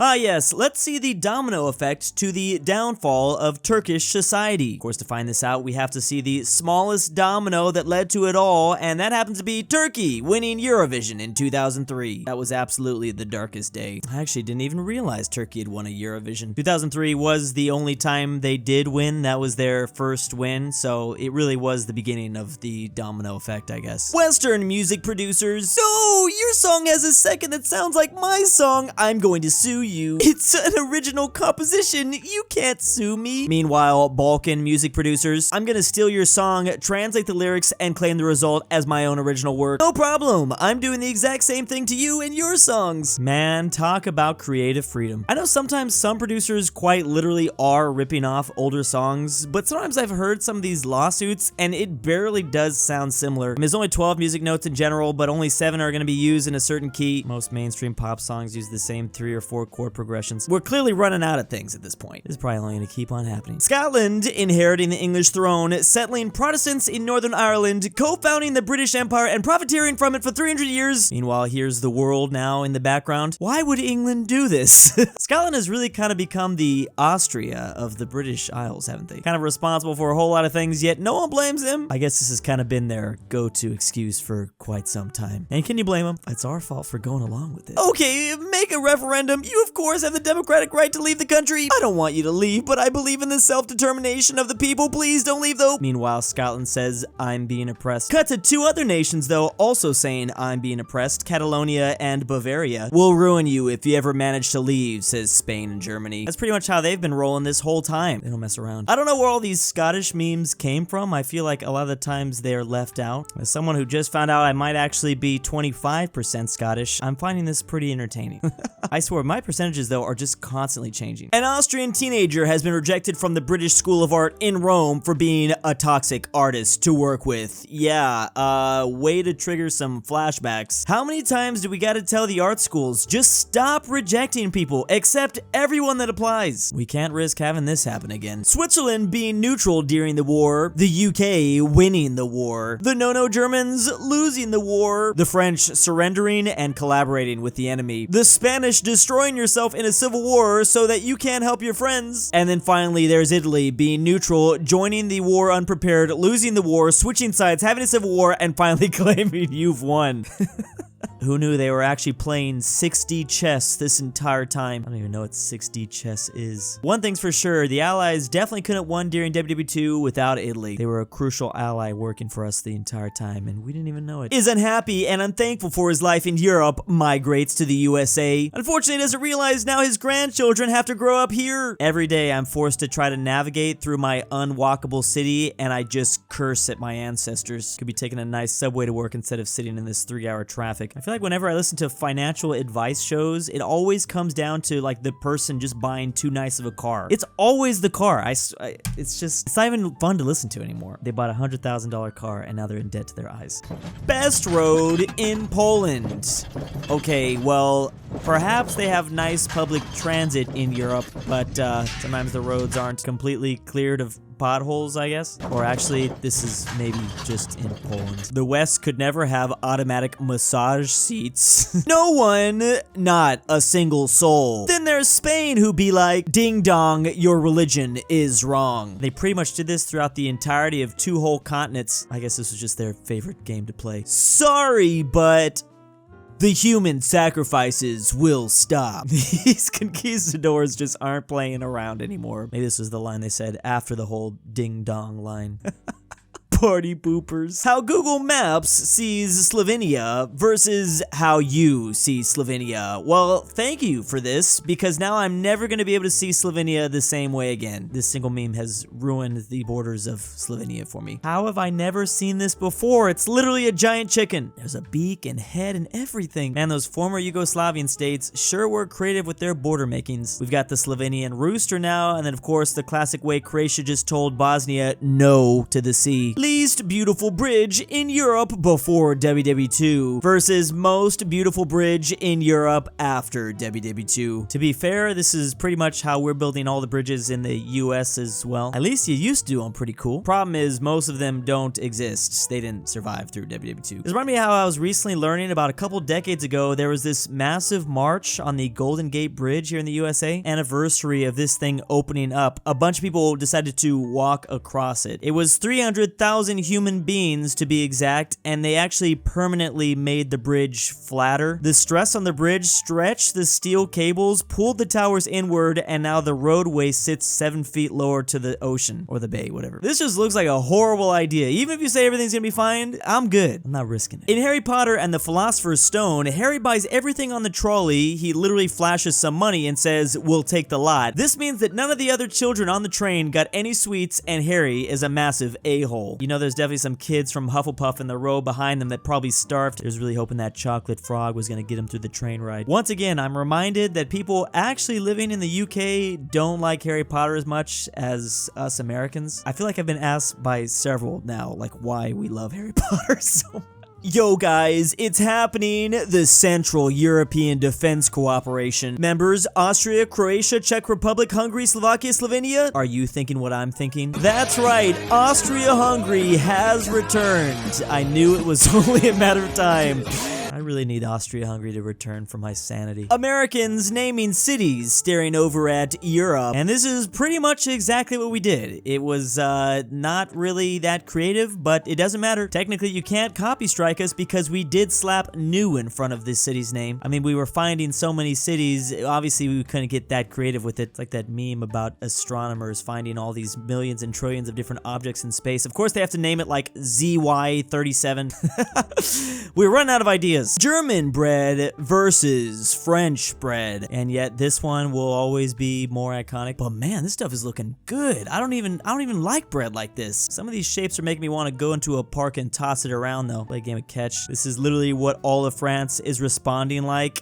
Ah yes, let's see the domino effect to the downfall of Turkish society. Of course, to find this out, we have to see the smallest domino that led to it all, and that happens to be Turkey winning Eurovision in 2003. That was absolutely the darkest day. I actually didn't even realize Turkey had won a Eurovision. 2003 was the only time they did win. That was their first win, so it really was the beginning of the domino effect, I guess. Western music producers. So, your song has a second that sounds like my song. I'm going to sue you. It's an original composition. You can't sue me. Meanwhile, Balkan music producers, I'm gonna steal your song, translate the lyrics, and claim the result as my own original work. No problem. I'm doing the exact same thing to you and your songs. Man, talk about creative freedom. I know sometimes some producers quite literally are ripping off older songs, but sometimes I've heard some of these lawsuits and it barely does sound similar. I mean, there's only 12 music notes in general, but only 7 are gonna be used in a certain key. Most mainstream pop songs use the same 3 or 4 chord progressions. We're clearly running out of things at this point. This is probably only going to keep on happening. Scotland inheriting the English throne, settling Protestants in Northern Ireland, co-founding the British Empire, and profiteering from it for 300 years. Meanwhile, here's the world now in the background. Why would England do this? Scotland has really kind of become the Austria of the British Isles, haven't they? Kind of responsible for a whole lot of things, yet no one blames them. I guess this has kind of been their go-to excuse for quite some time. And can you blame them? It's our fault for going along with it. Okay, make a referendum. You, of course, have the democratic right to leave the country. I don't want you to leave, but I believe in the self-determination of the people. Please don't leave, though. Meanwhile, Scotland says, I'm being oppressed. Cut to 2 other nations, though, also saying, I'm being oppressed. Catalonia and Bavaria. We'll ruin you if you ever manage to leave, says Spain and Germany. That's pretty much how they've been rolling this whole time. They don't mess around. I don't know where all these Scottish memes came from. I feel like a lot of the times they're left out. As someone who just found out I might actually be 25% Scottish, I'm finding this pretty entertaining. I swear, my percentages, though, are just constantly changing. An Austrian teenager has been rejected from the British School of Art in Rome for being a toxic artist to work with. Yeah, way to trigger some flashbacks. How many times do we gotta tell the art schools, just stop rejecting people, accept everyone that applies? We can't risk having this happen again. Switzerland being neutral during the war, the UK winning the war, the no-no Germans losing the war, the French surrendering and collaborating with the enemy, the Spanish destroying yourself in a civil war so that you can't help your friends, and then finally there's Italy being neutral, joining the war unprepared, losing the war, switching sides, having a civil war, and finally claiming you've won. Who knew they were actually playing 6D chess this entire time? I don't even know what 6D chess is. One thing's for sure, the Allies definitely couldn't have won during WW2 without Italy. They were a crucial ally working for us the entire time, and we didn't even know it. Is unhappy and unthankful for his life in Europe, migrates to the USA. Unfortunately, doesn't realize now his grandchildren have to grow up here. Every day, I'm forced to try to navigate through my unwalkable city, and I just curse at my ancestors. Could be taking a nice subway to work instead of sitting in this 3-hour traffic. I feel like whenever I listen to financial advice shows, it always comes down to like the person just buying too nice of a car. It's always the car. It's not even fun to listen to anymore. They bought a $100,000 car and now they're in debt to their eyes. Best road in Poland. Okay, well, perhaps they have nice public transit in Europe, but sometimes the roads aren't completely cleared of potholes, I guess. Or actually, this is maybe just in Poland. The West could never have automatic massage seats. No one, not a single soul. Then there's Spain, who be like, ding dong, your religion is wrong. They pretty much did this throughout the entirety of 2 whole continents. I guess this was just their favorite game to play. Sorry, but the human sacrifices will stop. These conquistadors just aren't playing around anymore. Maybe this was the line they said after the whole ding-dong line. Party poopers. How Google Maps sees Slovenia versus how you see Slovenia. Well, thank you for this, because now I'm never going to be able to see Slovenia the same way again. This single meme has ruined the borders of Slovenia for me. How have I never seen this before? It's literally a giant chicken. There's a beak and head and everything. Man, those former Yugoslavian states sure were creative with their border makings. We've got the Slovenian rooster now, and then of course the classic way Croatia just told Bosnia no to the sea. least beautiful bridge in Europe before WW2 versus most beautiful bridge in Europe after WW2. To be fair, this is pretty much how we're building all the bridges in the US as well. At least you used to do them pretty cool. Problem is, most of them don't exist. They didn't survive through WW2. This reminded me how I was recently learning about a couple decades ago, there was this massive march on the Golden Gate Bridge here in the USA. Anniversary of this thing opening up. A bunch of people decided to walk across it. It was 300,000 human beings to be exact, and they actually permanently made the bridge flatter. The stress on the bridge stretched the steel cables, pulled the towers inward, and now the roadway sits 7 feet lower to the ocean, or the bay, whatever. This just looks like a horrible idea. Even if you say everything's gonna be fine, I'm good. I'm not risking it. In Harry Potter and the Philosopher's Stone, Harry buys everything on the trolley. He literally flashes some money and says, "We'll take the lot." This means that none of the other children on the train got any sweets, and Harry is a massive a-hole. You know, there's definitely some kids from Hufflepuff in the row behind them that probably starved. He was really hoping that chocolate frog was gonna get him through the train ride. Once again, I'm reminded that people actually living in the UK don't like Harry Potter as much as us Americans. I feel like I've been asked by several now, like, why we love Harry Potter so much. Yo guys, it's happening! The Central European Defense Cooperation. Members Austria, Croatia, Czech Republic, Hungary, Slovakia, Slovenia. Are you thinking what I'm thinking? That's right, Austria-Hungary has returned. I knew it was only a matter of time. I really need Austria-Hungary to return from my sanity. Americans naming cities, staring over at Europe. And this is pretty much exactly what we did. It was not really that creative, but it doesn't matter. Technically, you can't copy strike us because we did slap new in front of this city's name. I mean, we were finding so many cities, obviously we couldn't get that creative with it. It's like that meme about astronomers finding all these millions and trillions of different objects in space. Of course, they have to name it like ZY37. We're running out of ideas. German bread versus French bread. And yet this one will always be more iconic. But man, this stuff is looking good. I don't even like bread like this. Some of these shapes are making me want to go into a park and toss it around though. Play a game of catch. This is literally what all of France is responding like.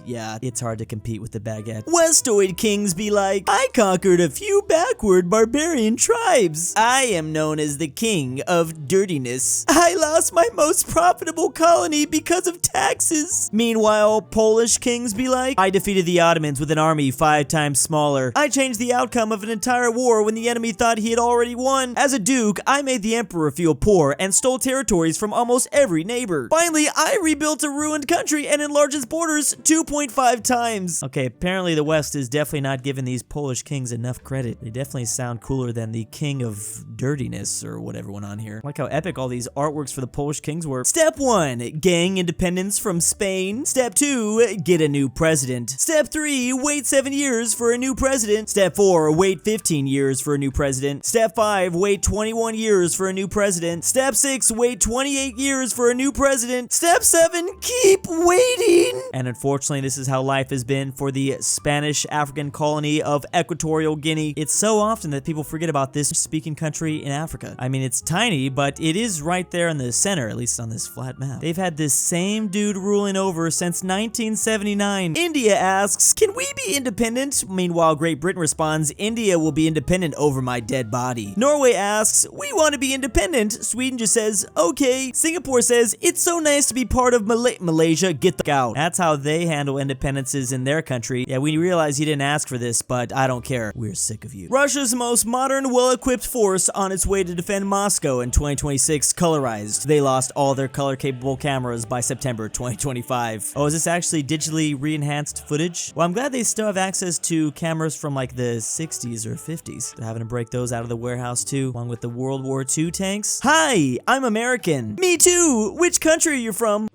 Yeah, it's hard to compete with the baguette. Westoid kings be like, I conquered a few backward barbarian tribes. I am known as the king of dirtiness. I lost my most profitable colony because of taxes. Meanwhile, Polish kings be like, I defeated the Ottomans with an army 5 times smaller. I changed the outcome of an entire war when the enemy thought he had already won. As a duke, I made the emperor feel poor and stole territories from almost every neighbor. Finally, I rebuilt a ruined country and enlarged its borders 2.5 times. Okay, apparently the West is definitely not giving these Polish kings enough credit. They definitely sound cooler than the king of dirtiness or whatever went on here. I like how epic all these artworks for the Polish kings were. Step 1, gain independence from Spain. Step 2, get a new president. Step 3, wait 7 years for a new president. Step 4, wait 15 years for a new president. Step 5, wait 21 years for a new president. Step 6, wait 28 years for a new president. Step 7, keep waiting. And unfortunately, this is how life has been for the Spanish African colony of Equatorial Guinea. It's so often that people forget about this speaking country in Africa. I mean, it's tiny, but it is right there in the center, at least on this flat map. They've had this same dude ruling over since 1979. India asks, can we be independent? Meanwhile, Great Britain responds, India will be independent over my dead body. Norway asks, we want to be independent. Sweden just says, okay. Singapore says, it's so nice to be part of Malaysia, get the out. That's how they handle independences in their country. Yeah, we realize you didn't ask for this, but I don't care. We're sick of you. Russia's most modern, well-equipped force on its way to defend Moscow in 2026 colorized. They lost all their color-capable cameras by September 2025. Oh, is this actually digitally re-enhanced footage? Well, I'm glad they still have access to cameras from like the 60s or 50s. They're having to break those out of the warehouse too, along with the World War II tanks. Hi, I'm American. Me too. Which country are you from?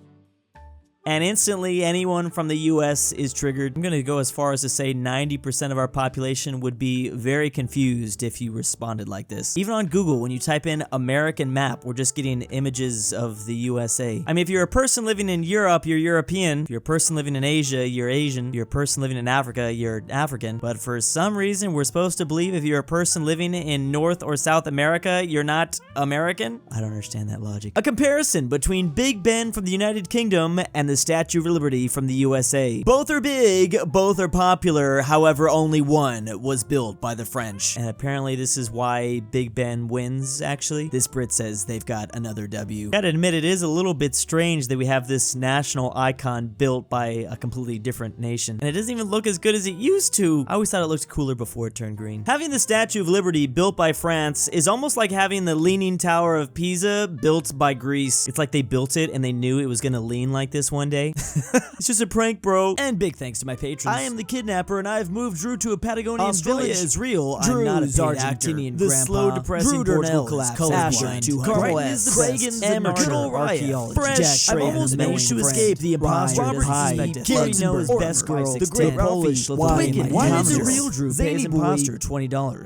And instantly, anyone from the US is triggered. I'm gonna go as far as to say 90% of our population would be very confused if you responded like this. Even on Google, when you type in American map, we're just getting images of the USA. I mean, if you're a person living in Europe, you're European. If you're a person living in Asia, you're Asian. If you're a person living in Africa, you're African. But for some reason, we're supposed to believe if you're a person living in North or South America, you're not American? I don't understand that logic. A comparison between Big Ben from the United Kingdom and the the Statue of Liberty from the USA. Both are big, both are popular, however only one was built by the French. And apparently this is why Big Ben wins, actually. This Brit says they've got another W. Gotta admit, it is a little bit strange that we have this national icon built by a completely different nation. And it doesn't even look as good as it used to. I always thought it looked cooler before it turned green. Having the Statue of Liberty built by France is almost like having the Leaning Tower of Pisa built by Greece. It's like they built it and they knew it was gonna lean like this one day. It's just a prank, bro. And big thanks to my patrons. I am the kidnapper and I've moved Drew to a Patagonian village. Is real. I'm not a Argentinian the grandpa. slow depressing Portugal Durnil collapse. Colorblind. Carmel Saida. Amateur. GoodOldRyah. Archaeology. Phresh. I've almost managed to escape the imposter. KirinoIsBestGirl. TheGreatRalphy. Polish-Lithuanian Twickenhamster. Why.did.the.real.Drew.pay.his.imposter. ZaneyBoi. $20.